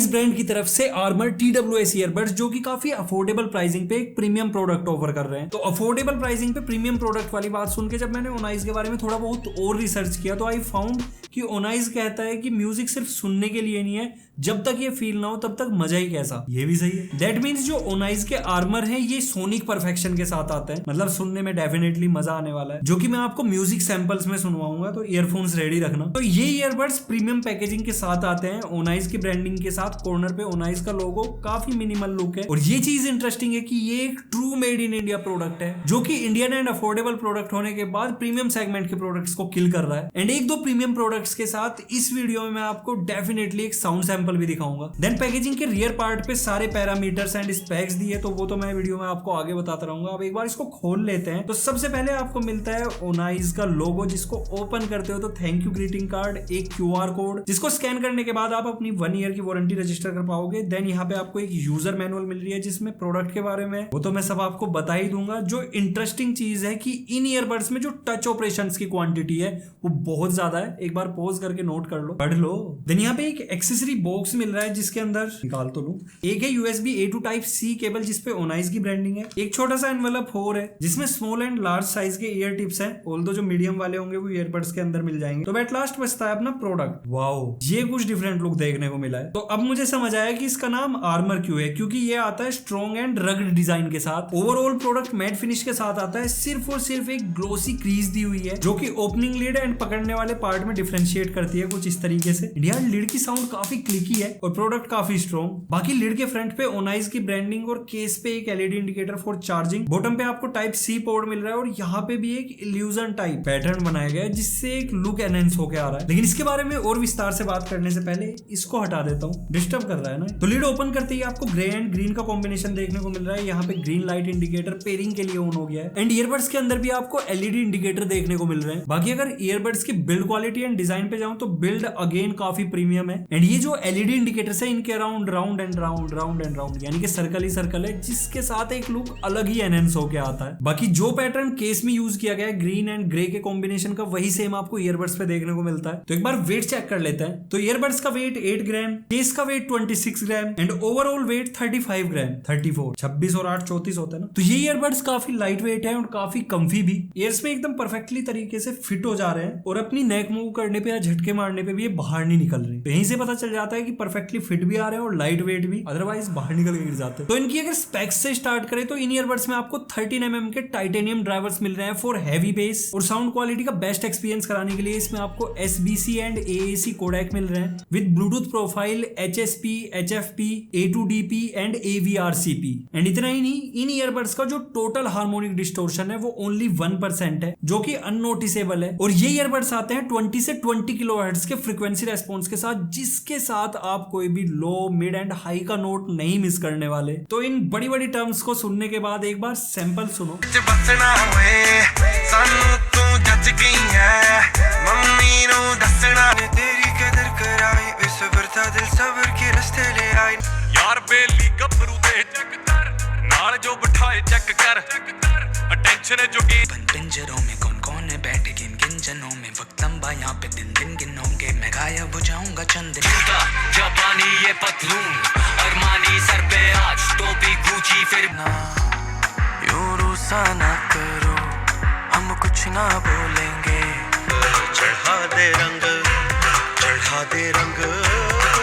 ओनाइस ब्रांड की तरफ से आर्मर TWS ईयरबड्स जो कि काफी अफोर्डेबल प्राइसिंग पे एक प्रीमियम प्रोडक्ट ऑफर कर रहे हैं। तो अफोर्डेबल प्राइसिंग पे प्रीमियम प्रोडक्ट वाली बात सुन के जब मैंने ओनाइस के बारे में थोड़ा बहुत और रिसर्च किया तो आई फाउंड कि ओनाइस कहता है कि म्यूजिक सिर्फ सुनने के लिए नहीं है, जब तक ये फील ना हो तब तक मजा ही कैसा। ये भी सही है। दैट मीन्स जो ओनाइस के आर्मर है ये सोनिक परफेक्शन के साथ आते हैं, मतलब सुनने में डेफिनेटली मजा आने वाला है, जो कि मैं आपको म्यूजिक सैंपल्स में सुनवाऊंगा, तो ईयरफोन्स रेडी रखना। तो ये ईयरबड्स प्रीमियम पैकेजिंग के साथ आते हैं, ओनाइस की ब्रांडिंग के साथ। कॉर्नर पे ओनाइस का लोगो, काफी मिनिमल लुक है। और ये चीज इंटरेस्टिंग है कि ये एक true made in India product है, जो कि इंडियन एंड अफोर्डेबल प्रोडक्ट होने के बाद प्रीमियम सेगमेंट के प्रोडक्ट्स को किल कर रहा है। एंड एक दो प्रीमियम प्रोडक्ट्स के साथ इस वीडियो में मैं आपको डेफिनेटली एक साउंड सैंपल भी दिखाऊंगा। देन पैकेजिंग के रियर पार्ट पे सारे पैरामीटर्स एंड स्पेक्स दिए, तो वो तो मैं वीडियो में आपको आगे बताता रहूंगा। अब एक बार इसको खोल लेते हैं। तो सबसे पहले आपको मिलता है ओनाइस का लोगो, जिसको ओपन करते हो तो थैंक यू ग्रीटिंग कार्ड, एक QR कोड, जिसको स्कैन करने के बाद आप अपनी 1 ईयर की वारंटी रजिस्टर कर पाओगे। देन यहाँ पे आपको एक यूजर मैनुअल मिल रही है जिसमें प्रोडक्ट के बारे में, वो तो मैं सब आपको बता ही दूंगा। जो इंटरेस्टिंग चीज है कि इन ईयरबड्स में जो टच ऑपरेशंस की क्वांटिटी है वो बहुत ज्यादा है। एक बार पॉज करके नोट कर लो, पढ़ लो। देन यहाँ पे एक एक्सेसरी बॉक्स मिल रहा है जिसके अंदर निकाल तो लूं, एक है USB A to Type C cable जिसपे ओनाइस की ब्रांडिंग है, एक छोटा सा एनवेलप 4 है जिसमें स्मॉल एंड लार्ज साइज के ईयर टिप्स हैं, ऑल्दो जो मीडियम वाले होंगे वो ईयरबड्स के अंदर मिल जाएंगे। तो एट लास्ट बचता है अपना प्रोडक्ट। वाओ, ये कुछ डिफरेंट लुक देखने को मिला है। तो अब मुझे समझ आया कि इसका नाम आर्मर क्यों है, क्योंकि ये आता है स्ट्रॉन्ग एंड रग्ड डिजाइन के साथ। ओवरऑल प्रोडक्ट मैट फिनिश के साथ आता है, सिर्फ और सिर्फ एक ग्लोसी क्रीज दी हुई है जो कि ओपनिंग लिड एंड पकड़ने वाले पार्ट में डिफरेंशिएट करती है कुछ इस तरीके से। यार लिड की साउंड काफी क्लिकी है और प्रोडक्ट काफी स्ट्रॉन्ग। बाकी लिड के फ्रंट पे ओनाइस की ब्रांडिंग और केस पे एक LED indicator for charging. Bottom पे आपको टाइप C पोर्ट मिल रहा है और यहाँ पे भी एक इल्यूजन टाइप पैटर्न बनाया गया है जिससे एक लुक एनहेंस होकर आ रहा है। लेकिन इसके बारे में और विस्तार से बात करने से पहले इसको हटा देता हूँ, डिस्टर्ब कर रहा है ना। तो लिड ओपन करते ही आपको ग्रे एंड ग्रीन का कॉम्बिनेशन देखने को मिल रहा है। यहाँ पे ग्रीन लाइट इंडिकेटर पेयरिंग के लिए ऑन हो गया है एंड ईयरबड्स के अंदर भी आपको LED इंडिकेटर देखने को मिल रहे हैं। बाकी अगर ईयरबड्स की बिल्ड क्वालिटी एंड डिजाइन पे जाऊं तो बिल्ड अगेन काफी प्रीमियम है। एंड ये जो LED इंडिकेटर्स है इनके अराउंड राउंड एंड राउंड यानी कि सर्कल ही सर्कल है, जिसके साथ एक लुक अलग ही एनहेंस होके आता है। बाकी जो पैटर्न केस में यूज किया गया है ग्रीन एंड ग्रे के कॉम्बिनेशन का, वही सेम आपको ईयरबड्स पे देखने को मिलता है। तो एक बार वेट चेक कर लेते हैं। तो ईयरबड्स का वेट 8 ग्राम, केस का weight 26 gram and overall weight 35 gram. 34 26 और 8 34 होता है ना। तो ये ईयरबड्स काफी लाइट वेट है और काफी कंफी भी, ईयर्स में एकदम परफेक्टली तरीके से फिट हो जा रहे हैं और अपनी नेक मूव करने पे या झटके मारने पे भी ये बाहर नहीं निकल रहे। तो यहीं से पता चल जाता है कि परफेक्टली फिट भी आ रहे हैं और लाइट वेट भी, अदरवाइज बाहर निकल के गिर जाते हैं। तो इनकी अगर स्पेक्स से स्टार्ट करें तो इन ईयरबड्स में आपको 13 mm के टाइटेनियम ड्राइवर्स मिल रहे हैं फॉर हैवी बेस। और साउंड क्वालिटी का बेस्ट एक्सपीरियंस कराने के लिए इसमें आपको SBC एंड AAC कोडेक मिल रहे हैं with Bluetooth profile, HSP, HFP, A2DP and AVRCP। And इतना ही नहीं, इन ईयरबड्स का जो टोटल हार्मोनिक डिस्टोर्शन है वो ओनली 1% है, जो कि अननोटिसेबल है। और ये ईयरबड्स आते हैं 20 से 20 किलोहर्ट्ज के फ्रीक्वेंसी रेस्पॉन्स के साथ, जिसके साथ आप कोई भी लो, मिड एंड हाई का नोट नहीं मिस करने वाले। तो इन बड़ी बड़ी टर्म्स को सुनने के बाद एक बार सैंपल सुनो। यार बेली गबरू दे चेक कर, नाल जो बिठाए चेक कर, अटेंशन है जो की पिंजरों में कौन कौन है बैठे किन किन जनों में, वक्त लंबा यहाँ पे दिन दिन गिनोंगे, मैं गायब हो जाऊंगा चंद जबानी ये पतलून अरमानी सर पे आज टोपी गुची फिर ना यूं रूसा ना करो, हम कुछ ना बोलेंगे, चढ़ा दे रंग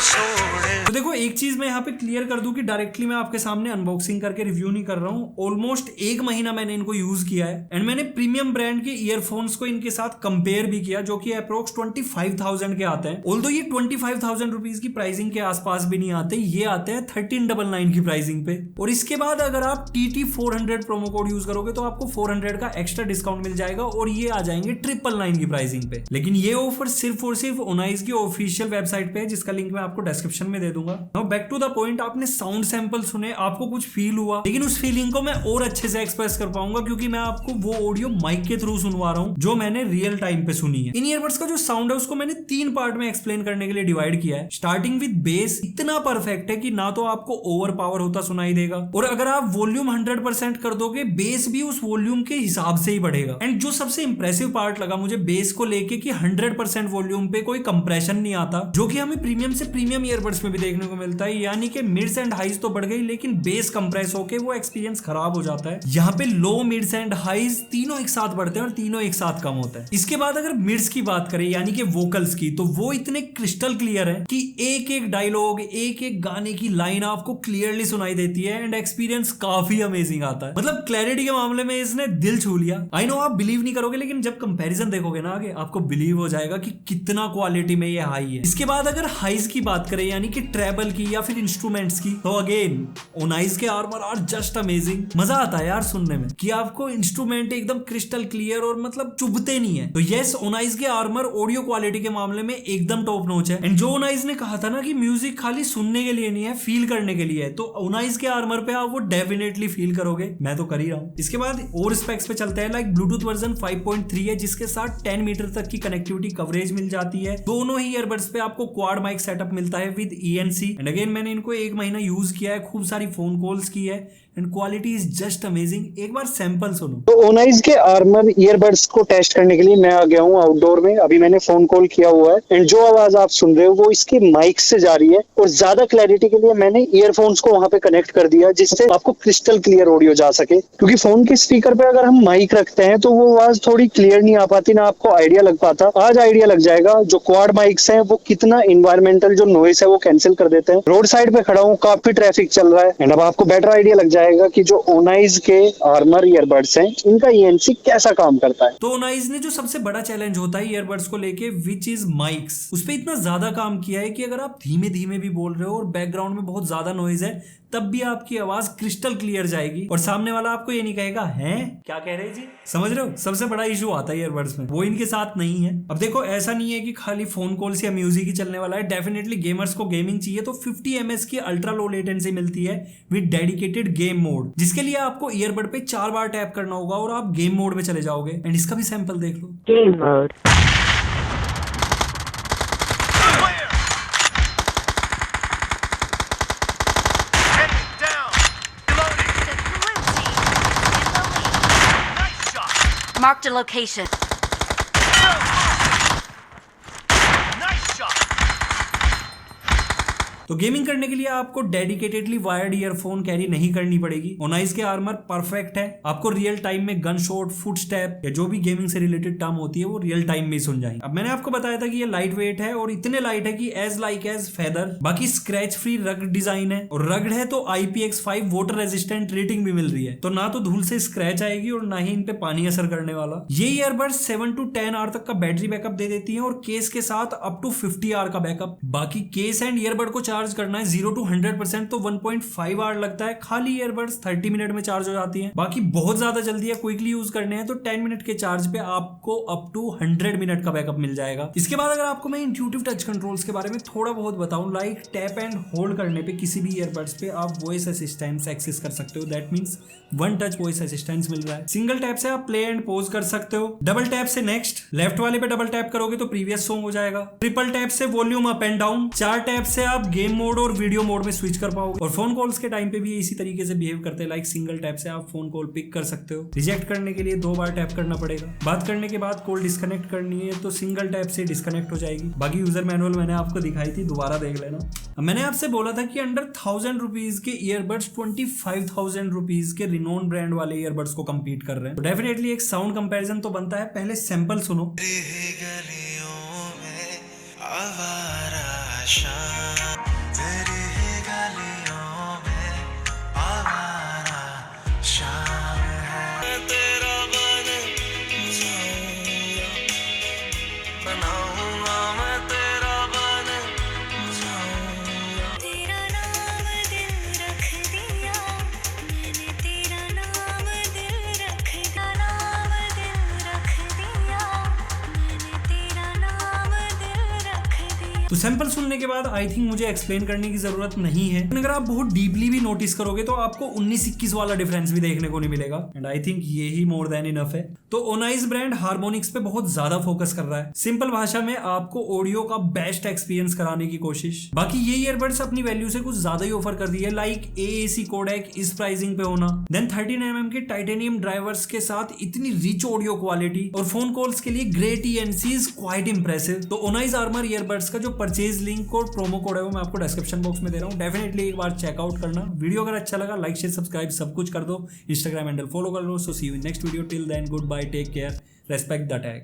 सोने। तो देखो एक चीज मैं यहाँ पे क्लियर कर दूं कि डायरेक्टली मैं आपके सामने अनबॉक्सिंग करके रिव्यू नहीं कर रहा हूँ। ऑलमोस्ट 1 महीना मैंने इनको यूज किया है एंड मैंने प्रीमियम ब्रांड के ईयरफोन्स को इनके साथ कंपेयर भी किया, जो कि अप्रोक्स 25,000 के आते हैं। ऑल्दो ये 25,000 रुपीज की प्राइसिंग के आसपास भी नहीं आते, ये आते हैं 1399 की प्राइसिंग पे। और इसके बाद अगर आप TT400 प्रोमो कोड यूज करोगे तो आपको 400 का एक्स्ट्रा डिस्काउंट मिल जाएगा और ये आ जाएंगे 999 की प्राइसिंग पे। लेकिन ये ऑफर सिर्फ और सिर्फ ओनाइस की ऑफिशियल वेबसाइट पे है, जिसका लिंक मैं आपको डिस्क्रिप्शन में दे दूंगा। Now back to the point, आपने साउंड सैंपल सुने, आपको कुछ फील हुआ, लेकिन उस फीलिंग को मैं और अच्छे से एक्सप्रेस कर पाऊंगा क्योंकि मैं आपको वो ऑडियो माइक के थ्रू सुनवा रहा हूं जो मैंने रियल टाइम पे सुनी है। इन ईयरबड्स का जो साउंड है उसको मैंने 3 पार्ट में एक्सप्लेन करने के लिए डिवाइड किया है। स्टार्टिंग विद बेस, इतना परफेक्ट है कि ना तो आपको ओवर पावर होता सुनाई देगा और अगर आप वॉल्यूम 100% कर दोगे बेस भी उस वॉल्यूम के हिसाब से ही बढ़ेगा। एंड जो सबसे इंप्रेसिव पार्ट लगा मुझे बेस को लेके कि 100% वॉल्यूम पे कोई कंप्रेशन नहीं आता, जो कि हमें प्रीमियम से प्रीमियम ईयरबड्स में भी देखने को मिलता है, यानी कि मिड्स एंड हाइज तो बढ़ गई लेकिन बेस कंप्रेस होके वो एक्सपीरियंस खराब हो जाता है। यहाँ पे लो, मिड्स एंड हाइज तीनों एक साथ बढ़ते हैं और तीनों एक साथ कम होता है। इसके बाद अगर मिड्स की बात करें यानी कि वोकल्स की, तो वो इतने क्रिस्टल क्लियर है कि एक एक डायलॉग, एक एक गाने की लाइन आपको क्लियरली सुनाई देती है एंड एक्सपीरियंस काफी अमेजिंग आता है। मतलब क्लैरिटी के मामले में इसने दिल छू लिया। आई नो आप बिलीव नहीं करोगे, लेकिन जब कंपैरिजन देखोगे ना आगे, आपको बिलीव हो जाएगा कि कितना क्वालिटी में ये हाई है। इसके बाद अगर हाइज की बात करें यानी कि ट्रेबल की या फिर इंस्ट्रूमेंट्स की, तो अगेन ओनाइज के आर्मर आर जस्ट अमेजिंग। मजा आता है यार सुनने में कि आपको इंस्ट्रूमेंट एकदम क्रिस्टल क्लियर और मतलब चुभते नहीं है। तो यस, ओनाइज के आर्मर ऑडियो क्वालिटी के मामले में एकदम टॉप नॉच है। एंड जो ओनाइज ने कहा था ना कि म्यूजिक खाली सुनने के लिए नहीं है, फील करने के लिए है, तो ओनाइज के आर्मर पे आप वो डेफिनेटली फील करोगे। मैं तो कर ही रहा हूँ। इसके बाद और स्पेक्स पे चलते हैं। लाइक ब्लूटूथ वर्जन 5.3 है जिसके साथ 10 मीटर तक की कनेक्टिविटी कवरेज मिल जाती है। दोनों ही ईयरबड्स पे आपको क्वाड माइक सेटअप मिलता है विद ENC। एंड अगेन मैंने इनको 1 महीना यूज किया है, खूब सारी फोन कॉल्स की है and quality is just amazing. एक बार सैंपल सुनो। तो ओनाइज के आर्मर ईयरबड्स को टेस्ट करने के लिए मैं आ गया हूँ आउटडोर में। अभी मैंने फोन कॉल किया हुआ है एंड जो आवाज आप सुन रहे हो वो इसके माइक से जा रही है, और ज्यादा क्लैरिटी के लिए मैंने ईयरफोन्स को वहां पे कनेक्ट कर दिया जिससे आपको क्रिस्टल क्लियर ऑडियो जा सके। क्योंकि फोन के स्पीकर पे अगर हम माइक रखते हैं तो वो आवाज थोड़ी क्लियर नहीं आ पाती, ना आपको आइडिया लग पाता। आज आइडिया लग जाएगा। जो क्वाड माइक्स हैं वो कितना इन्वायरमेंटल जो नॉइस है वो कैंसिल कर देते हैं। रोड साइड पे खड़ा हूँ, काफी ट्रैफिक चल रहा है एंड अब आपको बेटर आइडिया लग जाएगा कि जो ओनाइज के आर्मर ईयरबड्स हैं इनका ENC कैसा काम करता है। तो ओनाइज ने जो सबसे बड़ा चैलेंज होता है ईयरबड्स को लेके, विच इज माइक्स, उस पे इतना ज्यादा काम किया है कि अगर आप धीमे धीमे भी बोल रहे हो और बैकग्राउंड में बहुत ज्यादा नॉइज है तब भी आपकी आवाज क्रिस्टल क्लियर जाएगी और सामने वाला आपको ये नहीं कहेगा हैं क्या कह रहे जी। समझ रहे हो, सबसे बड़ा इशू आता है ईयरबड्स में, वो इनके साथ नहीं है। अब देखो ऐसा नहीं है कि खाली फोन कॉल्स या म्यूजिक ही चलने वाला है। डेफिनेटली गेमर्स को गेमिंग चाहिए तो 50 ms की अल्ट्रा लो लेटेंसी मिलती है विद डेडिकेटेड गेम मोड, जिसके लिए आपको ईयरबड पे 4 बार टैप करना होगा और आप गेम मोड में चले जाओगे। एंड इसका भी सैंपल देख लो। Game mode. Marked a location. तो गेमिंग करने के लिए आपको डेडिकेटेडली वायर्ड ईयरफोन कैरी नहीं करनी पड़ेगी। ओनाइज के आर्मर परफेक्ट है, आपको रियल टाइम में गन शॉट, फुट स्टेप या जो भी गेमिंग से रिलेटेड टर्म होती है वो रियल टाइम में सुन जाएंगे। अब मैंने आपको बताया था कि ये लाइट वेट है और इतने लाइट है कि एज लाइक एज फेदर। बाकी स्क्रैच फ्री रग्ड डिजाइन है और रग्ड है तो IPX5 वाटर रेजिस्टेंट रेटिंग भी मिल रही है, तो ना तो धूल से स्क्रैच आएगी और ना ही इन पे पानी असर करने वाला। ये ईयरबड्स 7 to 10 आवर तक का बैटरी बैकअप दे देती है और केस के साथ अप टू 50 आवर का बैकअप। बाकी केस एंड ईयरबड को चार्ज करना है 0 to 100% तो 1.5 आवर लगता है। खाली ईयरबड्स 30 मिनट में चार्ज हो जाती हैं। बाकी बहुत ज्यादा जल्दी है, क्विकली यूज करने हैं तो 10 मिनट के चार्ज पे आपको अप टू 100 मिनट का बैकअप मिल जाएगा। इसके बाद अगर आपको मैं इंट्यूटिव टच कंट्रोल्स के बारे में थोड़ा बहुत बताऊं, लाइक टैप एंड होल्ड करने पे किसी भी ईयरबड्स पे आप वॉइस असिस्टेंस एक्सेस कर सकते हो। That means 1 touch voice assistance मिल रहा है। सिंगल टैप से आप प्ले एंड पॉज कर सकते हो। डबल टैप से नेक्स्ट, लेफ्ट वाले पे डबल टैप करोगे तो प्रीवियस सॉन्ग हो जाएगा। ट्रिपल टैप से volume up and down. 4 tap से आप गेम मोड और वीडियो मोड में स्विच कर पाओगे। और फोन कॉल्स के टाइम पे भी इसी तरीके से बिहेव करते हैं। लाइक सिंगल टैप से आप फोन कॉल पिक कर सकते हो। रिजेक्ट करने के लिए 2 बार टैप करना पड़ेगा। बात करने के बाद कॉल डिस्कनेक्ट करनी है तो सिंगल टैप से डिस्कनेक्ट हो जाएगी। बाकी यूजर मैनुअल मैंने आपको दिखाई थी, दोबारा देख लेना। मैंने आपसे बोला था कि अंडर 1000 रुपीज के ईयरबड्स 25,000 रुपीज के रिनोन ब्रांड वाले ईयरबड्स को कंपीट कर रहे हैं। तो डेफिनेटली एक साउंड कंपैरिजन तो बनता है। पहले सैंपल सुनो। तो सैंपल सुनने के बाद आई थिंक मुझे एक्सप्लेन करने की जरूरत नहीं है। अगर आप बहुत डीपली भी नोटिस करोगे तो आपको 19-21 वाला डिफरेंस भी देखने को नहीं मिलेगा। एंड आई थिंक ये ही मोर देन इनफ है। तो ओनाइज ब्रांड हार्मोनिक्स पे बहुत ज्यादा फोकस कर रहा है। सिंपल भाषा में आपको ऑडियो का बेस्ट एक्सपीरियंस कराने की कोशिश। बाकी ये ईयरबड्स अपनी वैल्यू से कुछ ज्यादा ही ऑफर कर दी है। लाइक AAC कोडेक इस प्राइसिंग पे होना, देन 13mm के टाइटेनियम ड्राइवर्स के साथ इतनी रिच ऑडियो क्वालिटी और फोन कॉल्स के लिए great ENC is quite impressive. तो ओनाइज आर्मर ईयरबड्स का जो परचेज लिंक और प्रोमो कोड है वो मैं आपको डिस्क्रिप्शन बॉक्स में दे रहा हूँ, डेफिनेटली एक बार चेकआउट करना। वीडियो अगर अच्छा लगा लाइक शेयर सब्सक्राइब सब कुछ कर दो, इंस्टाग्राम हैंडल फॉलो कर लो। So see you in next video, till then goodbye, take care, respect the tag.